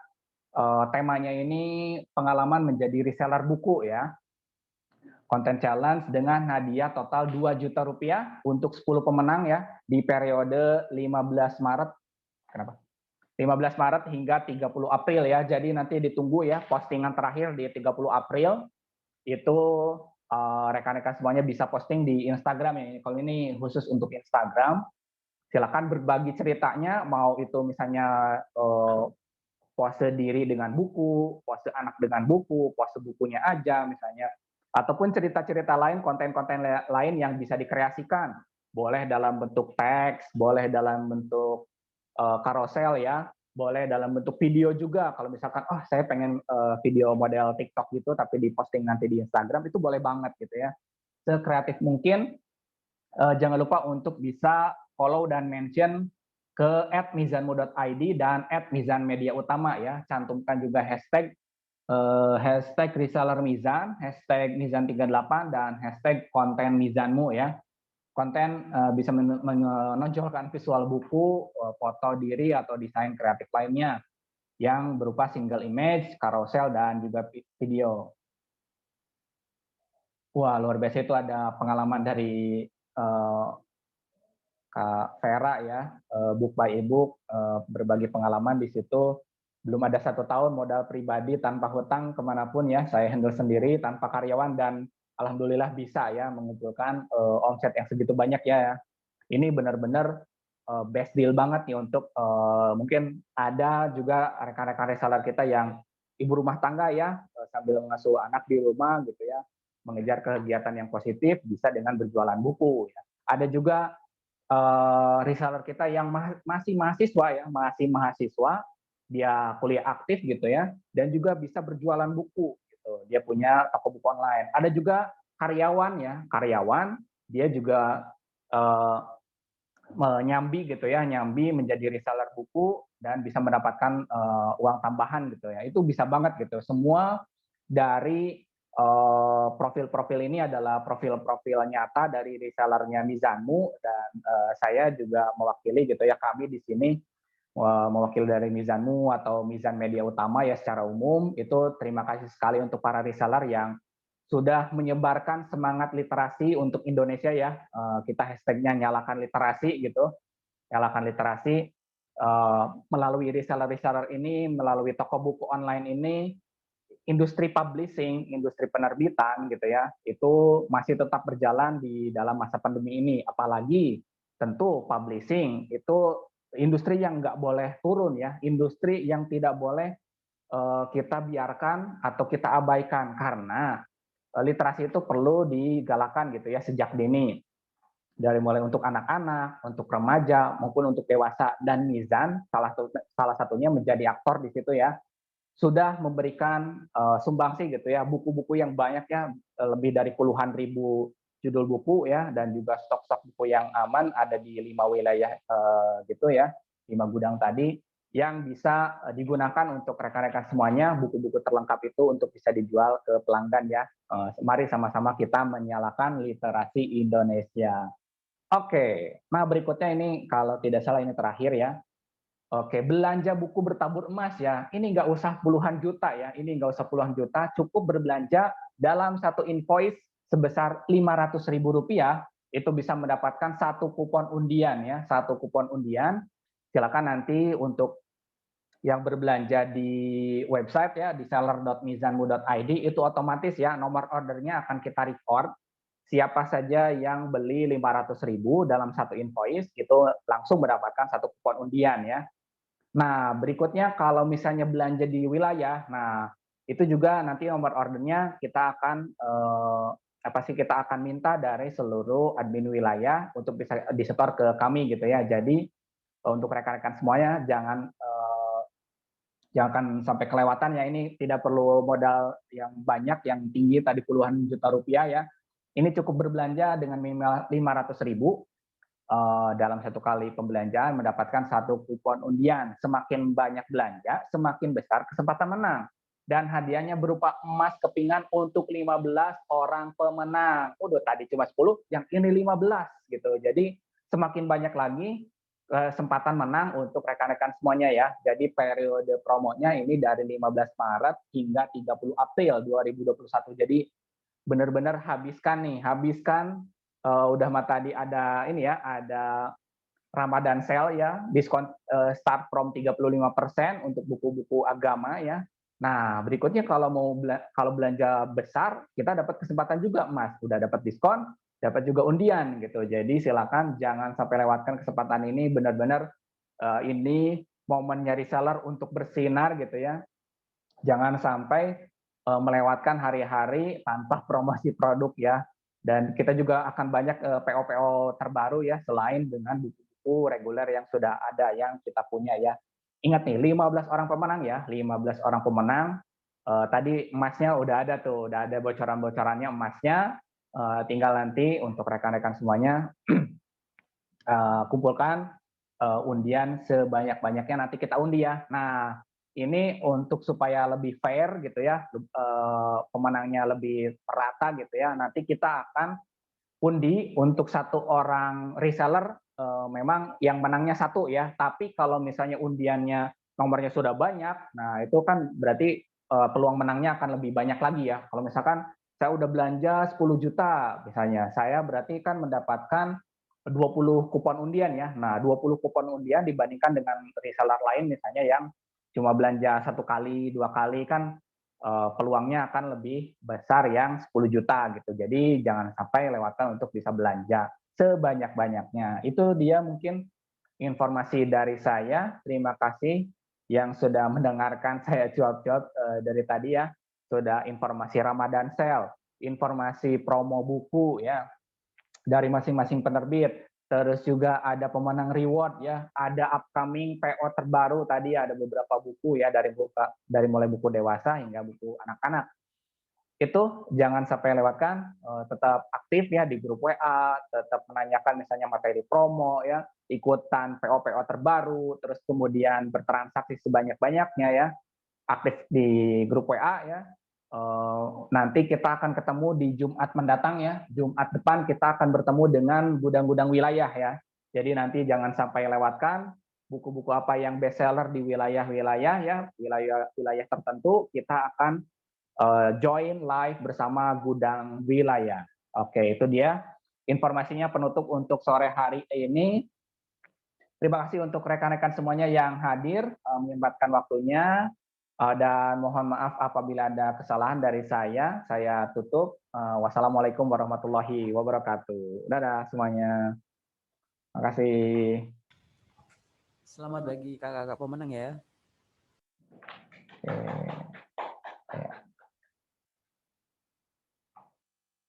temanya ini pengalaman menjadi reseller buku ya. Content challenge dengan hadiah total 2 juta rupiah untuk 10 pemenang ya, di periode 15 Maret. Kenapa? 15 Maret hingga 30 April ya. Jadi nanti ditunggu ya postingan terakhir di 30 April. Itu rekan-rekan semuanya bisa posting di Instagram ya. Kalau ini khusus untuk Instagram. Silakan berbagi ceritanya, mau itu misalnya pose diri dengan buku, pose anak dengan buku, pose bukunya aja misalnya, ataupun cerita-cerita lain, konten-konten lain yang bisa dikreasikan. Boleh dalam bentuk teks, boleh dalam bentuk karosel ya, boleh dalam bentuk video juga. Kalau misalkan, oh saya pengen video model TikTok gitu, tapi diposting nanti di Instagram, itu boleh banget gitu ya. Sekreatif mungkin. Jangan lupa untuk bisa follow dan mention ke @mizanmu.id dan @mizanmediautama ya. Cantumkan juga hashtag reseller Mizan, hashtag Mizan38 dan hashtag konten Mizanmu ya. Konten bisa menonjolkan visual buku, foto diri atau desain kreatif lainnya yang berupa single image, carousel dan juga video. Wah, luar biasa, itu ada pengalaman dari Kak Vera ya, book by ebook, berbagi pengalaman di situ. Belum ada 1 tahun modal pribadi tanpa hutang kemanapun ya, saya handle sendiri tanpa karyawan dan alhamdulillah bisa ya mengumpulkan omset yang segitu banyak ya. Ini benar-benar best deal banget nih untuk mungkin ada juga rekan-rekan reseller kita yang ibu rumah tangga ya, sambil mengasuh anak di rumah gitu ya, mengejar kegiatan yang positif bisa dengan berjualan buku ya. Ada juga reseller kita yang masih mahasiswa ya, masih mahasiswa, dia kuliah aktif gitu ya, dan juga bisa berjualan buku gitu. Dia punya toko buku online. Ada juga karyawan ya, karyawan dia juga nyambi gitu ya, nyambi menjadi reseller buku dan bisa mendapatkan uang tambahan gitu ya. Itu bisa banget gitu. Semua dari profil-profil ini adalah profil-profil nyata dari resellernya Mizanmu dan saya juga mewakili gitu ya, kami di sini mewakili dari Mizanmu atau Mizan Media Utama ya secara umum. Itu terima kasih sekali untuk para reseller yang sudah menyebarkan semangat literasi untuk Indonesia ya. Kita hashtagnya nyalakan literasi gitu, nyalakan literasi. Melalui reseller-reseller ini, melalui toko buku online ini, industri publishing, industri penerbitan gitu ya, itu masih tetap berjalan di dalam masa pandemi ini. Apalagi tentu publishing itu industri yang nggak boleh turun ya, industri yang tidak boleh kita biarkan atau kita abaikan, karena literasi itu perlu digalakan gitu ya sejak dini. Dari mulai untuk anak-anak, untuk remaja, maupun untuk dewasa. Dan Mizan salah satunya menjadi aktor di situ ya, sudah memberikan sumbangsi gitu ya, buku-buku yang banyak ya, lebih dari puluhan ribu judul buku ya, dan juga stok-stok buku yang aman ada di 5 wilayah gitu ya, 5 gudang tadi, yang bisa digunakan untuk rekan-rekan semuanya, buku-buku terlengkap itu untuk bisa dijual ke pelanggan ya. Mari sama-sama kita menyalakan literasi Indonesia. Oke, nah berikutnya ini kalau tidak salah ini terakhir ya. Oke, belanja buku bertabur emas ya. Ini nggak usah puluhan juta ya. Ini nggak usah puluhan juta, cukup berbelanja dalam satu invoice sebesar Rp500.000. Itu bisa mendapatkan 1 kupon undian ya, 1 kupon undian. Silakan nanti untuk yang berbelanja di website ya, di seller.mizanmu.id, itu otomatis ya nomor ordernya akan kita record. Siapa saja yang beli 500.000 dalam satu invoice itu langsung mendapatkan 1 kupon undian ya. Nah, berikutnya kalau misalnya belanja di wilayah, nah itu juga nanti nomor ordernya kita akan kita akan minta dari seluruh admin wilayah untuk bisa disetor ke kami gitu ya. Jadi untuk rekan-rekan semuanya jangan sampai kelewatan ya, ini tidak perlu modal yang banyak, yang tinggi tadi puluhan juta rupiah ya. Ini cukup berbelanja dengan minimal 500.000 dalam satu kali pembelanjaan mendapatkan 1 kupon undian. Semakin banyak belanja, semakin besar kesempatan menang. Dan hadiahnya berupa emas kepingan untuk 15 orang pemenang. Udah tadi cuma 10, yang ini 15 gitu. Jadi semakin banyak lagi kesempatan menang untuk rekan-rekan semuanya ya. Jadi periode promonya ini dari 15 Maret hingga 30 April 2021. Jadi benar-benar habiskan udah tadi ada ini ya, ada Ramadan sale ya, diskon start from 35% untuk buku-buku agama ya. Nah, berikutnya kalau belanja besar, kita dapat kesempatan juga emas, udah dapat diskon, dapat juga undian gitu. Jadi silakan jangan sampai lewatkan kesempatan ini, benar-benar ini momennya reseller untuk bersinar gitu ya. Jangan sampai melewatkan hari-hari tanpa promosi produk ya. Dan kita juga akan banyak PO-PO terbaru ya, selain dengan buku-buku reguler yang sudah ada, yang kita punya ya. Ingat nih, 15 orang pemenang ya, 15 orang pemenang. Tadi emasnya udah ada tuh, udah ada bocoran-bocorannya emasnya. Tinggal nanti untuk rekan-rekan semuanya kumpulkan undian sebanyak-banyaknya nanti kita undi ya. Nah, ini untuk supaya lebih fair gitu ya, pemenangnya lebih rata gitu ya. Nanti kita akan undi untuk satu orang reseller, memang yang menangnya satu ya. Tapi kalau misalnya undiannya nomornya sudah banyak, nah itu kan berarti peluang menangnya akan lebih banyak lagi ya. Kalau misalkan saya udah belanja 10 juta misalnya, saya berarti kan mendapatkan 20 kupon undian ya. Nah, 20 kupon undian dibandingkan dengan reseller lain misalnya yang cuma belanja 1 kali, 2 kali kan peluangnya akan lebih besar yang 10 juta gitu. Jadi jangan sampai lewatkan untuk bisa belanja sebanyak-banyaknya. Itu dia mungkin informasi dari saya. Terima kasih yang sudah mendengarkan saya cuap-cuap dari tadi ya. Sudah informasi Ramadan Sale, informasi promo buku ya dari masing-masing penerbit. Terus juga ada pemenang reward ya, ada upcoming PO terbaru tadi ada beberapa buku ya dari mulai buku dewasa hingga buku anak-anak. Itu jangan sampai lewatkan, tetap aktif ya di grup WA, tetap menanyakan misalnya materi promo ya, ikutan PO-PO terbaru, terus kemudian bertransaksi sebanyak-banyaknya ya, aktif di grup WA ya. Nanti kita akan ketemu di Jumat mendatang ya, Jumat depan kita akan bertemu dengan gudang-gudang wilayah ya. Jadi nanti jangan sampai lewatkan buku-buku apa yang bestseller di wilayah-wilayah ya, wilayah tertentu kita akan join live bersama gudang wilayah. Oke, itu dia informasinya penutup untuk sore hari ini. Terima kasih untuk rekan-rekan semuanya yang hadir, menyempatkan waktunya. Dan mohon maaf apabila ada kesalahan dari saya tutup. Wassalamualaikum warahmatullahi wabarakatuh. Dadah semuanya. Terima kasih. Selamat bagi kakak-kakak pemenang ya. Oke.